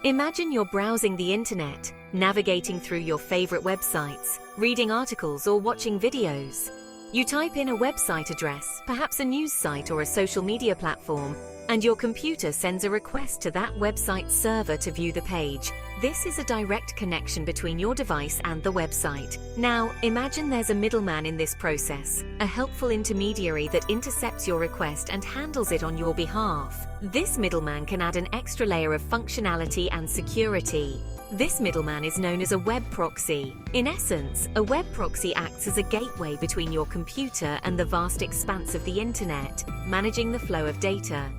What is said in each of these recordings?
Imagine you're browsing the internet, navigating through your favorite websites, reading articles or watching videos. You type in a website address, perhaps a news site or a social media platform, and your computer sends a request to that website's server to view the page. This is a direct connection between your device and the website. Now, imagine there's a middleman in this process, a helpful intermediary that intercepts your request and handles it on your behalf. This middleman can add an extra layer of functionality and security. This middleman is known as a web proxy. In essence, a web proxy acts as a gateway between your computer and the vast expanse of the internet, managing the flow of data.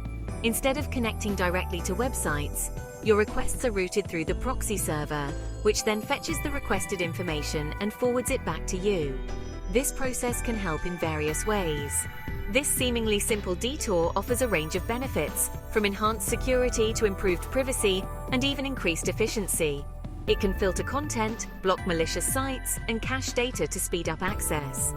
Instead of connecting directly to websites, your requests are routed through the proxy server, which then fetches the requested information and forwards it back to you. This process can help in various ways. This seemingly simple detour offers a range of benefits, from enhanced security to improved privacy and even increased efficiency. It can filter content, block malicious sites, and cache data to speed up access.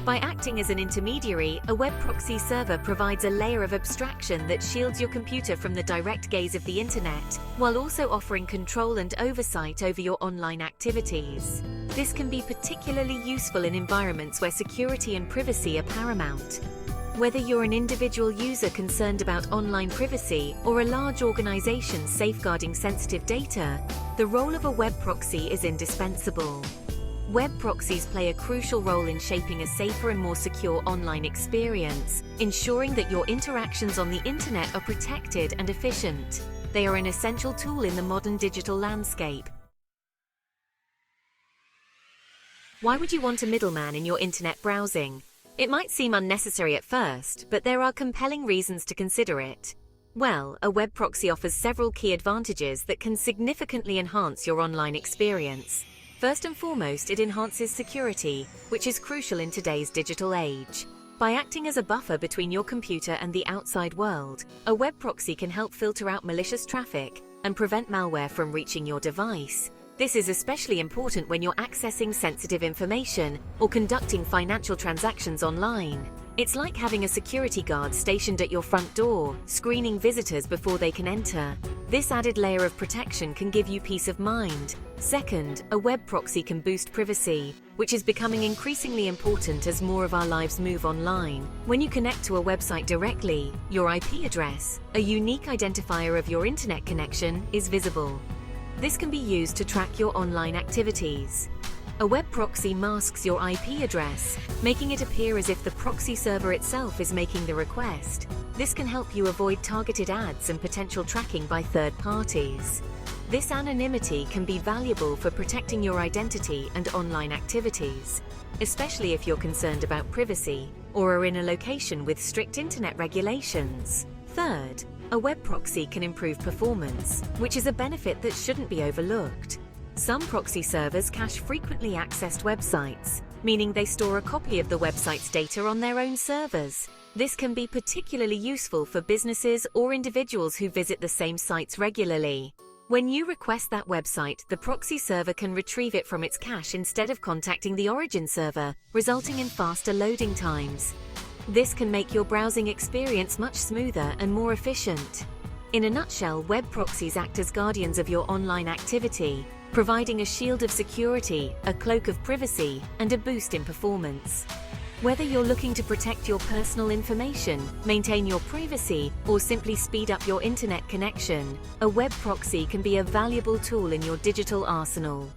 By acting as an intermediary, a web proxy server provides a layer of abstraction that shields your computer from the direct gaze of the internet, while also offering control and oversight over your online activities. This can be particularly useful in environments where security and privacy are paramount. Whether you're an individual user concerned about online privacy or a large organization safeguarding sensitive data, the role of a web proxy is indispensable. Web proxies play a crucial role in shaping a safer and more secure online experience, ensuring that your interactions on the internet are protected and efficient. They are an essential tool in the modern digital landscape. Why would you want a middleman in your internet browsing? It might seem unnecessary at first, but there are compelling reasons to consider it. Well, a web proxy offers several key advantages that can significantly enhance your online experience. First and foremost, it enhances security, which is crucial in today's digital age. By acting as a buffer between your computer and the outside world, a web proxy can help filter out malicious traffic and prevent malware from reaching your device. This is especially important when you're accessing sensitive information or conducting financial transactions online. It's like having a security guard stationed at your front door, screening visitors before they can enter. This added layer of protection can give you peace of mind. Second, a web proxy can boost privacy, which is becoming increasingly important as more of our lives move online. When you connect to a website directly, your IP address, a unique identifier of your internet connection, is visible. This can be used to track your online activities. A web proxy masks your IP address, making it appear as if the proxy server itself is making the request. This can help you avoid targeted ads and potential tracking by third parties. This anonymity can be valuable for protecting your identity and online activities, especially if you're concerned about privacy or are in a location with strict internet regulations. Third, a web proxy can improve performance, which is a benefit that shouldn't be overlooked. Some proxy servers cache frequently accessed websites, meaning they store a copy of the website's data on their own servers. This can be particularly useful for businesses or individuals who visit the same sites regularly. When you request that website, the proxy server can retrieve it from its cache instead of contacting the origin server, resulting in faster loading times. This can make your browsing experience much smoother and more efficient. In a nutshell, web proxies act as guardians of your online activity, providing a shield of security, a cloak of privacy, and a boost in performance. Whether you're looking to protect your personal information, maintain your privacy, or simply speed up your internet connection, a web proxy can be a valuable tool in your digital arsenal.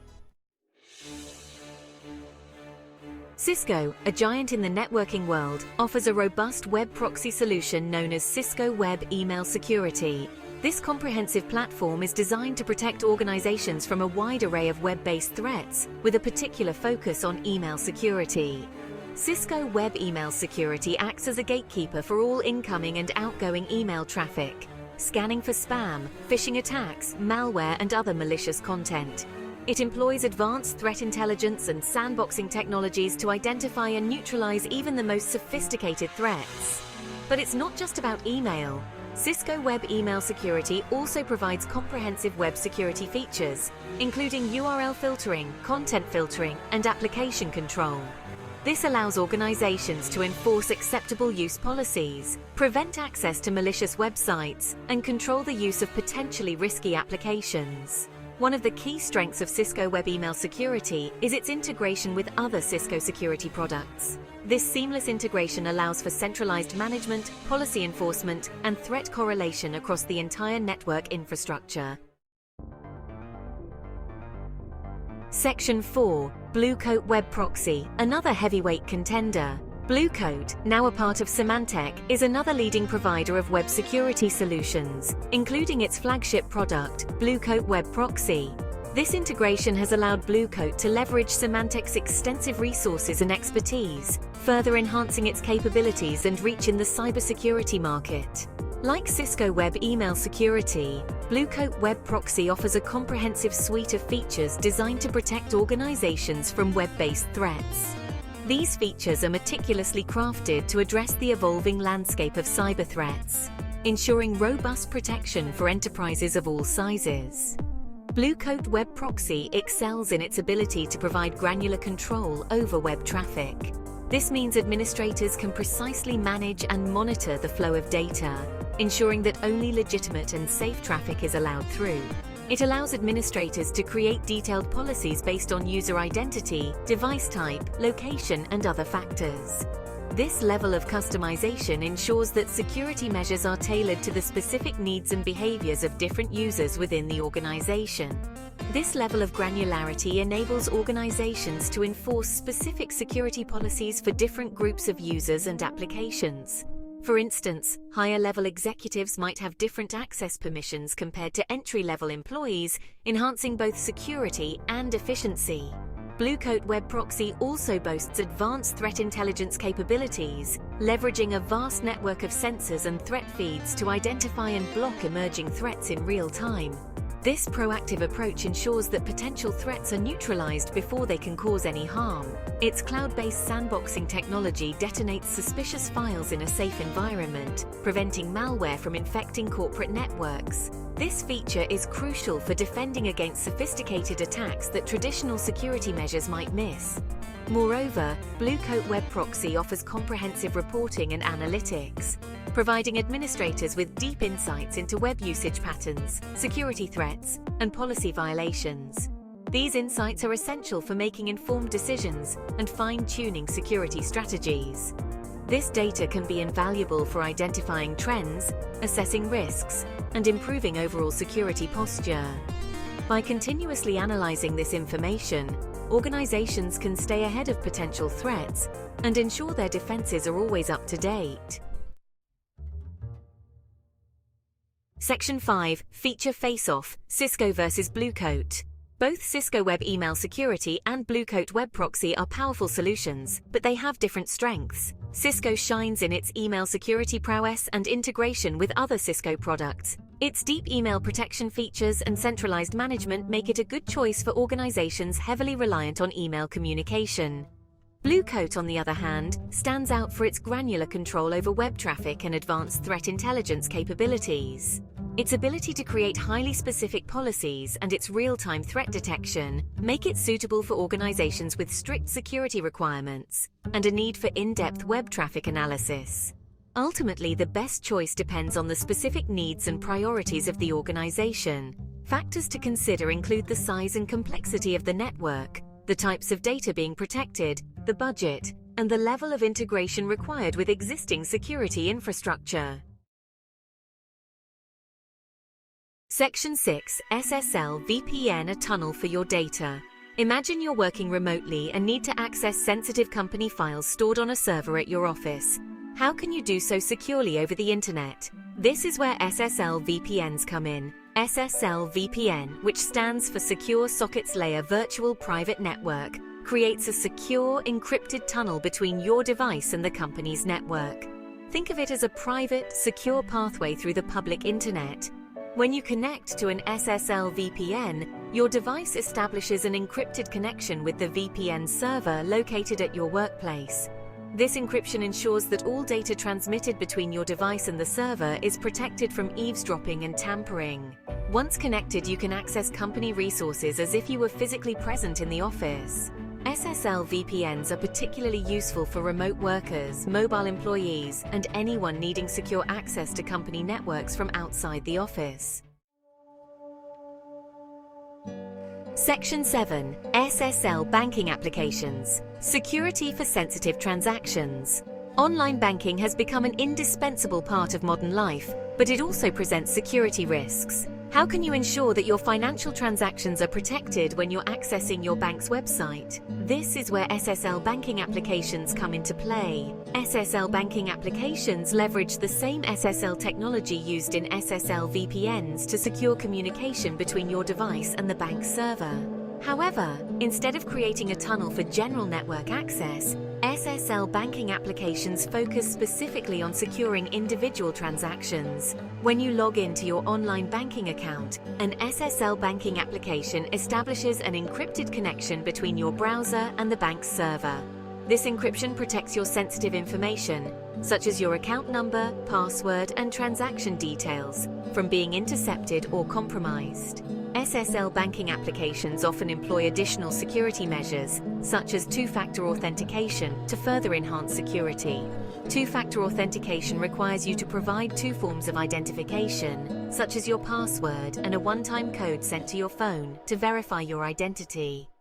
Cisco, a giant in the networking world, offers a robust web proxy solution known as Cisco Web Email Security. This comprehensive platform is designed to protect organizations from a wide array of web-based threats, with a particular focus on email security. Cisco Web Email Security acts as a gatekeeper for all incoming and outgoing email traffic, scanning for spam, phishing attacks, malware, and other malicious content. It employs advanced threat intelligence and sandboxing technologies to identify and neutralize even the most sophisticated threats. But it's not just about email. Cisco Web Email Security also provides comprehensive web security features, including URL filtering, content filtering, and application control. This allows organizations to enforce acceptable use policies, prevent access to malicious websites, and control the use of potentially risky applications. One of the key strengths of Cisco Web Email Security is its integration with other Cisco security products. This seamless integration allows for centralized management, policy enforcement, and threat correlation across the entire network infrastructure. Section 4. Bluecoat Web Proxy, another heavyweight contender. Bluecoat, now a part of Symantec, is another leading provider of web security solutions, including its flagship product, Bluecoat Web Proxy. This integration has allowed Bluecoat to leverage Symantec's extensive resources and expertise, further enhancing its capabilities and reach in the cybersecurity market. Like Cisco Web Email Security, Bluecoat Web Proxy offers a comprehensive suite of features designed to protect organizations from web-based threats. These features are meticulously crafted to address the evolving landscape of cyber threats, ensuring robust protection for enterprises of all sizes. Bluecoat Web Proxy excels in its ability to provide granular control over web traffic. This means administrators can precisely manage and monitor the flow of data, ensuring that only legitimate and safe traffic is allowed through. It allows administrators to create detailed policies based on user identity, device type, location, and other factors. This level of customization ensures that security measures are tailored to the specific needs and behaviors of different users within the organization. This level of granularity enables organizations to enforce specific security policies for different groups of users and applications. For instance, higher-level executives might have different access permissions compared to entry-level employees, enhancing both security and efficiency. Bluecoat Web Proxy also boasts advanced threat intelligence capabilities, leveraging a vast network of sensors and threat feeds to identify and block emerging threats in real time. This proactive approach ensures that potential threats are neutralized before they can cause any harm. Its cloud-based sandboxing technology detonates suspicious files in a safe environment, preventing malware from infecting corporate networks. This feature is crucial for defending against sophisticated attacks that traditional security measures might miss. Moreover, Bluecoat Web Proxy offers comprehensive reporting and analytics, providing administrators with deep insights into web usage patterns, security threats, and policy violations. These insights are essential for making informed decisions and fine-tuning security strategies. This data can be invaluable for identifying trends, assessing risks, and improving overall security posture. By continuously analyzing this information, organizations can stay ahead of potential threats and ensure their defenses are always up to date. Section 5. Feature Face-Off, Cisco versus Bluecoat. Both Cisco Web Email Security and Bluecoat Web Proxy are powerful solutions, but they have different strengths. Cisco shines in its email security prowess and integration with other Cisco products. Its deep email protection features and centralized management make it a good choice for organizations heavily reliant on email communication. Bluecoat, on the other hand, stands out for its granular control over web traffic and advanced threat intelligence capabilities. Its ability to create highly specific policies and its real-time threat detection make it suitable for organizations with strict security requirements and a need for in-depth web traffic analysis. Ultimately, the best choice depends on the specific needs and priorities of the organization. Factors to consider include the size and complexity of the network, the types of data being protected, the budget, and the level of integration required with existing security infrastructure. Section 6. SSL VPN, a tunnel for your data. Imagine you're working remotely and need to access sensitive company files stored on a server at your office. How can you do so securely over the internet? This is where SSL VPNs come in. SSL VPN, which stands for Secure Sockets Layer Virtual Private Network, creates a secure, encrypted tunnel between your device and the company's network. Think of it as a private, secure pathway through the public internet. When you connect to an SSL VPN, your device establishes an encrypted connection with the VPN server located at your workplace. This encryption ensures that all data transmitted between your device and the server is protected from eavesdropping and tampering. Once connected, you can access company resources as if you were physically present in the office. SSL VPNs are particularly useful for remote workers, mobile employees, and anyone needing secure access to company networks from outside the office. Section 7. SSL Banking Applications. Security for sensitive transactions. Online banking has become an indispensable part of modern life, but it also presents security risks. How can you ensure that your financial transactions are protected when you're accessing your bank's website? This is where SSL banking applications come into play. SSL banking applications leverage the same SSL technology used in SSL VPNs to secure communication between your device and the bank's server. However, instead of creating a tunnel for general network access, SSL banking applications focus specifically on securing individual transactions. When you log into your online banking account, an SSL banking application establishes an encrypted connection between your browser and the bank's server. This encryption protects your sensitive information, such as your account number, password, and transaction details, from being intercepted or compromised. SSL banking applications often employ additional security measures, such as two-factor authentication, to further enhance security. Two-factor authentication requires you to provide two forms of identification, such as your password and a one-time code sent to your phone, to verify your identity.